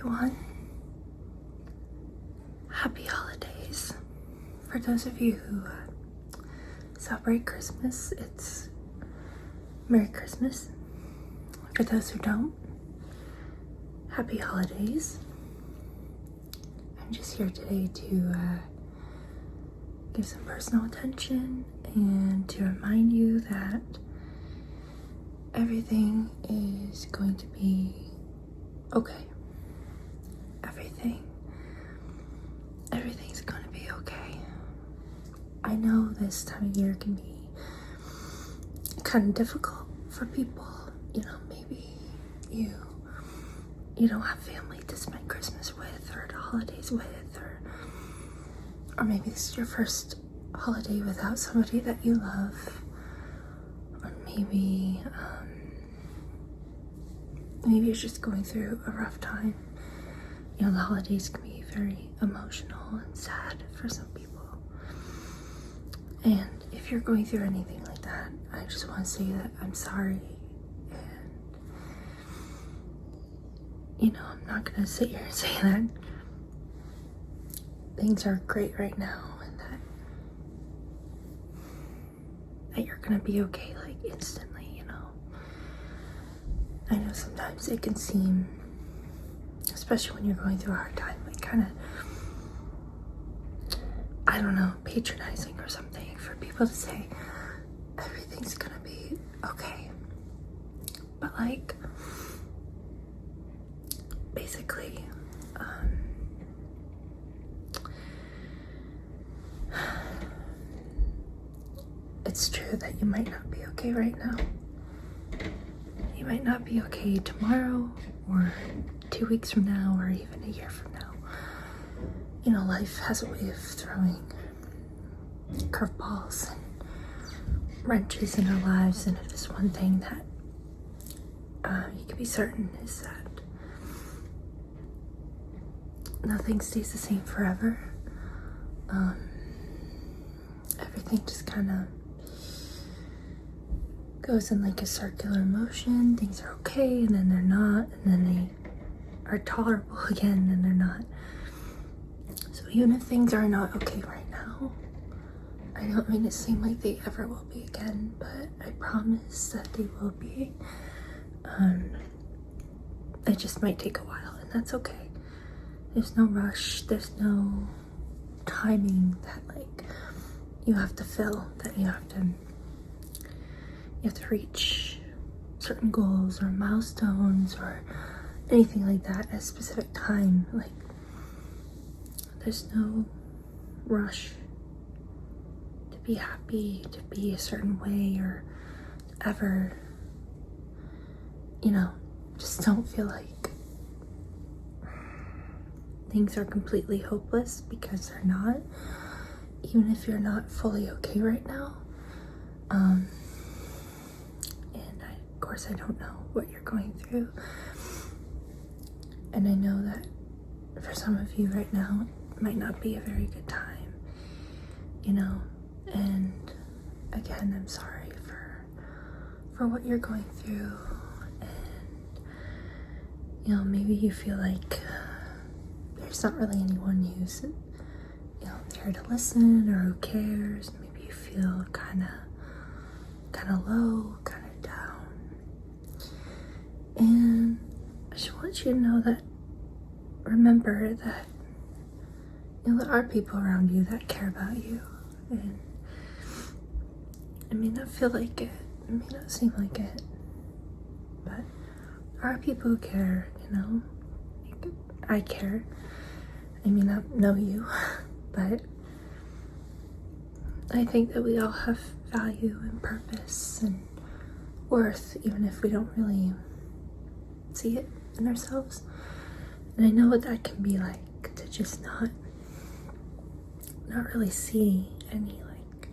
everyone. Happy holidays. For those of you who celebrate Christmas, it's Merry Christmas. For those who don't, happy holidays. I'm just here today to give some personal attention and to remind you that everything is going to be okay. Everything's going to be okay. I know this time of year can be kind of difficult for people. You know, maybe you don't have family to spend Christmas with or the holidays with, or maybe this is your first holiday without somebody that you love, or maybe you're just going through a rough time. You know, the holidays can be very emotional and sad for some people. And if you're going through anything like that, I just want to say that I'm sorry. And, you know, I'm not going to sit here and say that things are great right now and that you're going to be okay, like, instantly, you know. I know sometimes it can seem, especially when you're going through a hard time, like kind of, I don't know, patronizing or something for people to say everything's gonna be okay. But like, basically, it's true that you might not be okay right now. You might not be okay tomorrow or 2 weeks from now or even a year from now. You know, life has a way of throwing curveballs and wrenches in our lives, and if there's one thing that you can be certain is that nothing stays the same forever. Everything just kind of goes in like a circular motion. Things are okay, and then they're not, and then they are tolerable again, and they're not. So even if things are not okay right now, I don't mean to seem like they ever will be again, but I promise that they will be. It just might take a while, and that's okay. There's no rush, there's no timing that like you have to fill, that you have to reach certain goals or milestones or anything like that at a specific time. Like, there's no rush to be happy, to be a certain way, or ever, you know, just don't feel like things are completely hopeless, because they're not. Even if you're not fully okay right now. And of course I don't know what you're going through. And I know that for some of you right now, it might not be a very good time, you know. And again, I'm sorry for what you're going through. And, you know, maybe you feel like there's not really anyone who's, you know, there to listen or who cares. Maybe you feel kind of low, kind of down. And I just want you to know that, remember that, you know, there are people around you that care about you. And it may not feel like it, it may not seem like it, but there are people who care, you know. Like, I care. I may not know you, but I think that we all have value and purpose and worth, even if we don't really see it in ourselves. And I know what that can be like, to just not really see any like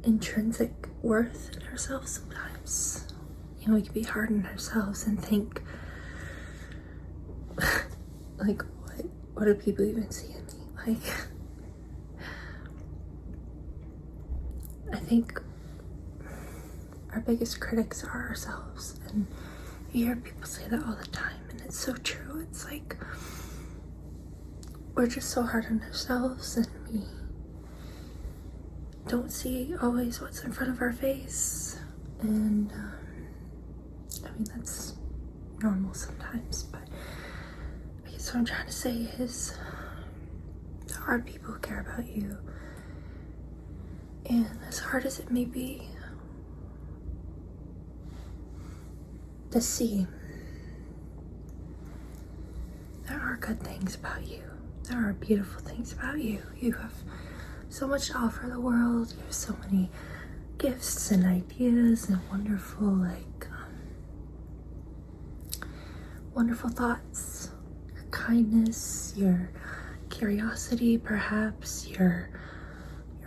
intrinsic worth in ourselves sometimes. You know, we can be hard on ourselves and think like, what do people even see in me? Like, I think our biggest critics are ourselves, and You hear people say that all the time, and it's so true. It's like we're just so hard on ourselves, and we don't see always what's in front of our face. And I mean, that's normal sometimes, but I guess what I'm trying to say is there are people who care about you, and as hard as it may be to see, there are good things about you. There are beautiful things about you. You have so much to offer the world. You have so many gifts and ideas and wonderful, wonderful thoughts. Your kindness, your curiosity, perhaps, your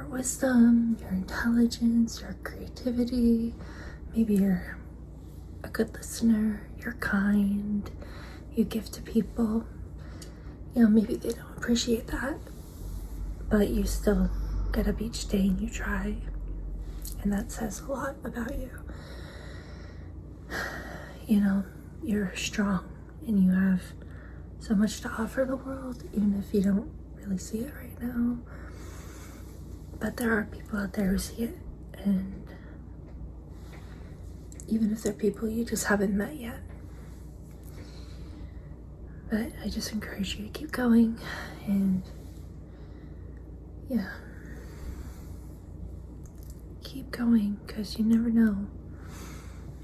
wisdom, your intelligence, your creativity. Maybe you're a good listener, you're kind, you give to people. You know, maybe they don't appreciate that, but you still get up each day and you try, and that says a lot about you. You know, you're strong and you have so much to offer the world, even if you don't really see it right now. But there are people out there who see it, and even if they're people you just haven't met yet. But I just encourage you to keep going, and yeah, keep going, because you never know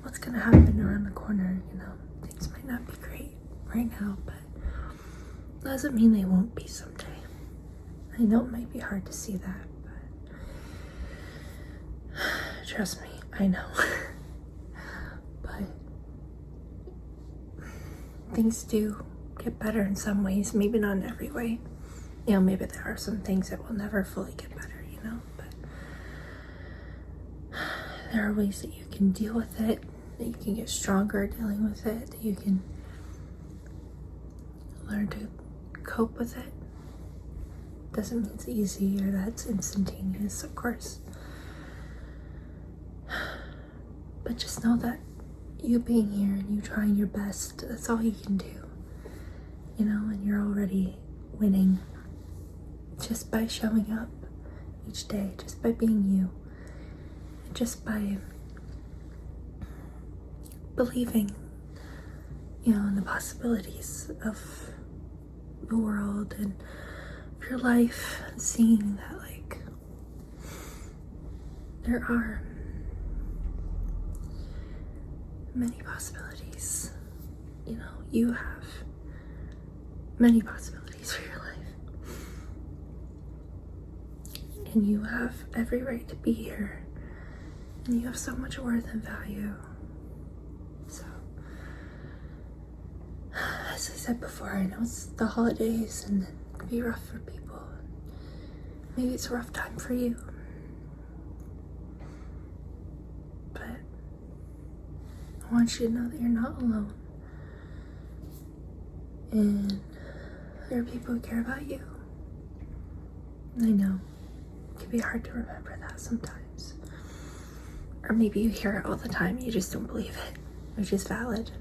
what's gonna happen around the corner. You know, things might not be great right now, but doesn't mean they won't be someday. I know it might be hard to see that, but trust me, I know. But things do get better in some ways, maybe not in every way. You know, maybe there are some things that will never fully get better, you know, but there are ways that you can deal with it, that you can get stronger dealing with it, that you can learn to cope with it. Doesn't mean it's easy or that it's instantaneous, of course. But just know that you being here and you trying your best, that's all you can do. You know, and you're already winning just by showing up each day, just by being you, and just by believing, you know, in the possibilities of the world and of your life, and seeing that, like, there are many possibilities. You know, you have many possibilities for your life, and you have every right to be here, and you have so much worth and value. So, as I said before, I know it's the holidays and it can be rough for people. Maybe it's a rough time for you, but I want you to know that you're not alone, and there are people who care about you. I know it can be hard to remember that sometimes, or maybe you hear it all the time and you just don't believe it, which is valid.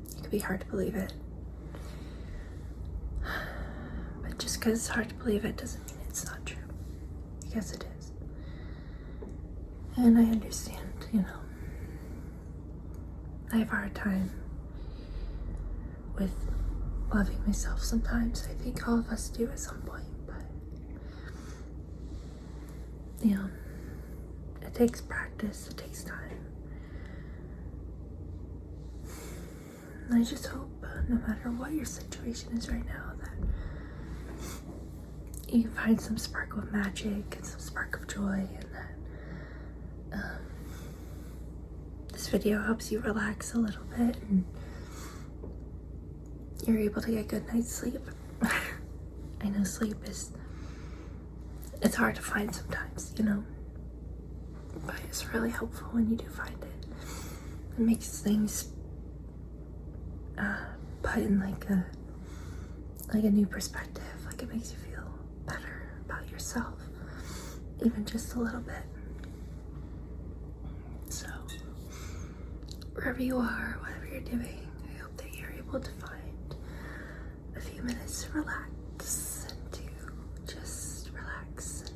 It can be hard to believe it, but just because it's hard to believe it doesn't mean it's not true, because it is. And I understand, you know, I have a hard time with loving myself sometimes. I think all of us do at some point, but you know, it takes practice, it takes time. And I just hope, no matter what your situation is right now, that you can find some spark of magic and some spark of joy, and that this video helps you relax a little bit and you're able to get a good night's sleep. I know sleep it's hard to find sometimes, you know, but it's really helpful when you do find it. It makes things put in like a new perspective. Like, it makes you feel better about yourself, even just a little bit. So wherever you are, whatever you're doing. I hope that you're able to find a few minutes to relax and to just relax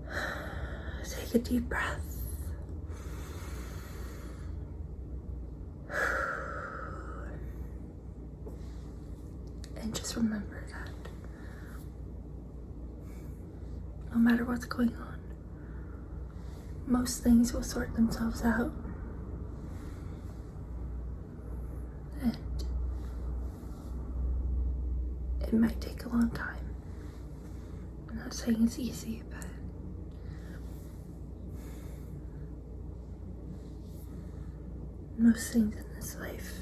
and take a deep breath. And just remember that no matter what's going on, most things will sort themselves out. And it might take a long time. I'm not saying it's easy, but most things in this life,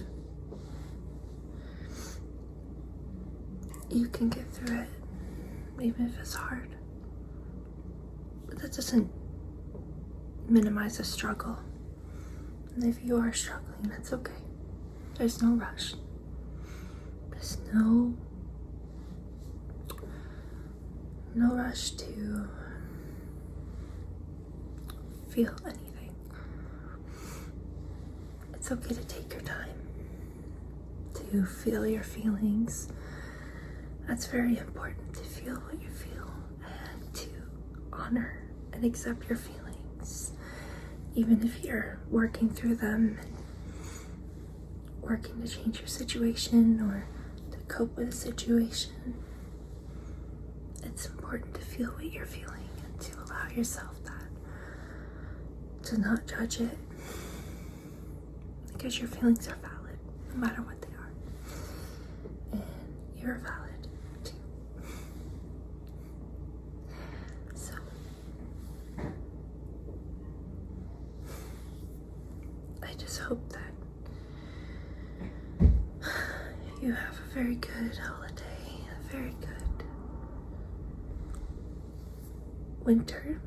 you can get through it, even if it's hard. But that doesn't minimize the struggle. And if you are struggling, that's okay. There's no rush. There's no rush to feel anything. It's okay to take your time to feel your feelings. That's very important, to feel what you feel and to honor and accept your feelings, even if you're working through them and working to change your situation or to cope with a situation. It's important to feel what you're feeling and to allow yourself that, to not judge it, because your feelings are valid no matter what they are, and you're valid. I just hope that you have a very good holiday, a very good winter,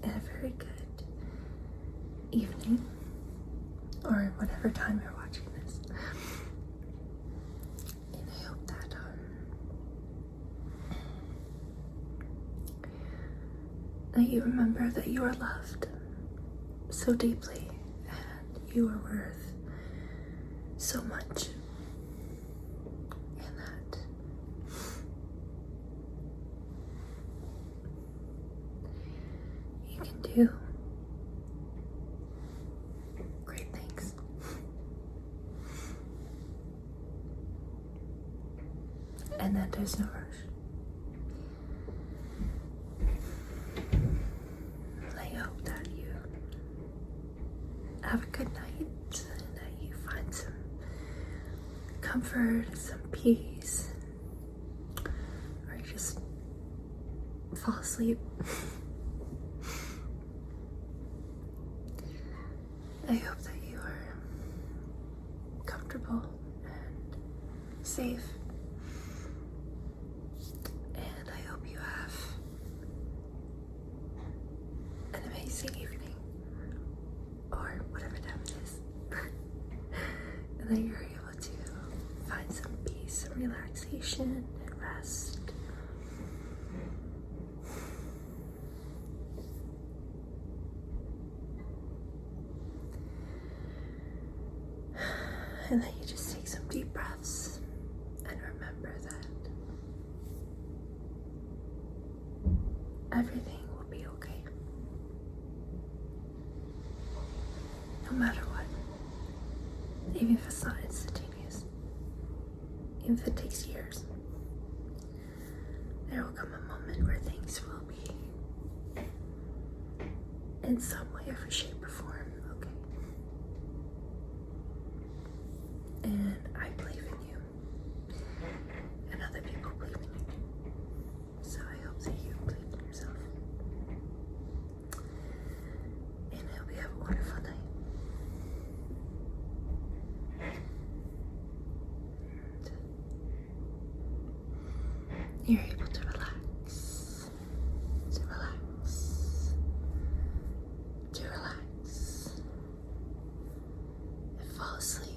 and a very good evening, or whatever time you're watching this. And I hope that you remember that you are loved so deeply, and you are worth so much, and that you can do great things. And that there's no rush. Have a good night, and that you find some comfort, some peace, or you just fall asleep. I hope that you are comfortable and safe, and I hope you have an amazing evening, or whatever time it is, and that you're able to find some peace and relaxation and rest. And that you just take some deep breaths and remember that everything will be okay. No matter what, even if it's not instantaneous, even if it takes years, there will come a moment where things will be in some way or shape or form okay. And I believe in you, and other people believe in you, so I hope that you believe in yourself, and I hope you have a wonderful night. You're able to relax, to relax, to relax, and fall asleep.